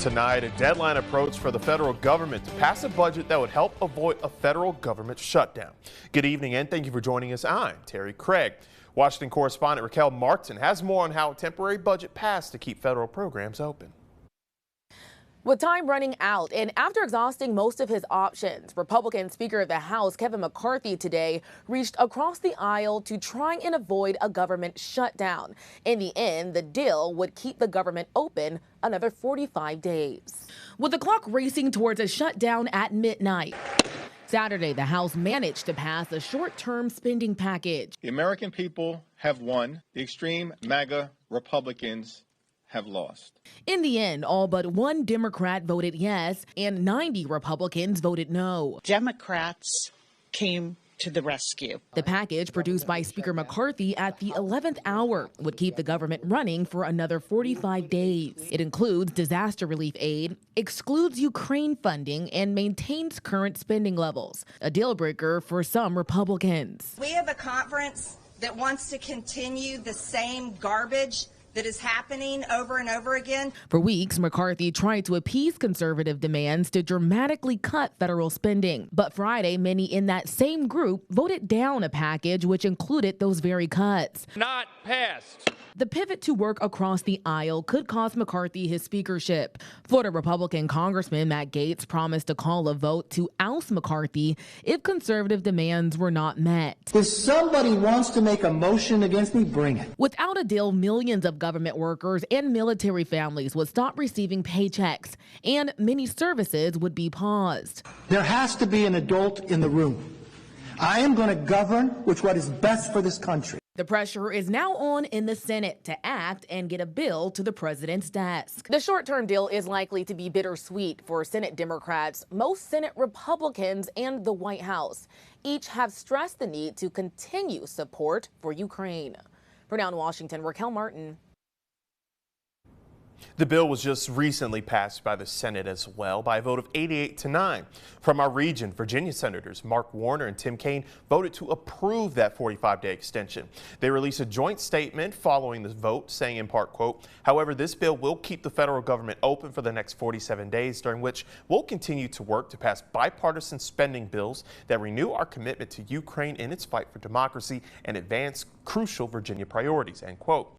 Tonight, a deadline approached for the federal government to pass a budget that would help avoid a federal government shutdown. Good evening and thank you for joining us. I'm Terry Craig. Washington correspondent Raquel Martin has more on how a temporary budget passed to keep federal programs open. With time running out and after exhausting most of his options, Republican Speaker of the House Kevin McCarthy today reached across the aisle to try and avoid a government shutdown. In the end, the deal would keep the government open another 45 days. With the clock racing towards a shutdown at midnight, Saturday, the House managed to pass a short-term spending package. The American people have won. The extreme MAGA Republicans have lost. In the end, all but one Democrat voted yes and 90 Republicans voted no. Democrats came to the rescue. The package produced by Speaker McCarthy at the 11th hour would keep the government running for another 45 days. It includes disaster relief aid, excludes Ukraine funding, and maintains current spending levels, a deal breaker for some Republicans. We have a conference that wants to continue the same garbage that is happening over and over again. For weeks, McCarthy tried to appease conservative demands to dramatically cut federal spending. But Friday, many in that same group voted down a package which included those very cuts. Not passed. The pivot to work across the aisle could cost McCarthy his speakership. Florida Republican Congressman Matt Gaetz promised to call a vote to oust McCarthy if conservative demands were not met. If somebody wants to make a motion against me, bring it. Without a deal, millions of government workers and military families would stop receiving paychecks, and many services would be paused. There has to be an adult in the room. I am going to govern with what is best for this country. The pressure is now on in the Senate to act and get a bill to the president's desk. The short-term deal is likely to be bittersweet for Senate Democrats, most Senate Republicans, and the White House. Each have stressed the need to continue support for Ukraine. For now in Washington, Raquel Martin. The bill was just recently passed by the Senate as well by a vote of 88-9. From our region, Virginia Senators Mark Warner and Tim Kaine voted to approve that 45-day extension. They released a joint statement following the vote saying in part, quote, however, this bill will keep the federal government open for the next 47 days, during which we'll continue to work to pass bipartisan spending bills that renew our commitment to Ukraine in its fight for democracy and advance crucial Virginia priorities, end quote.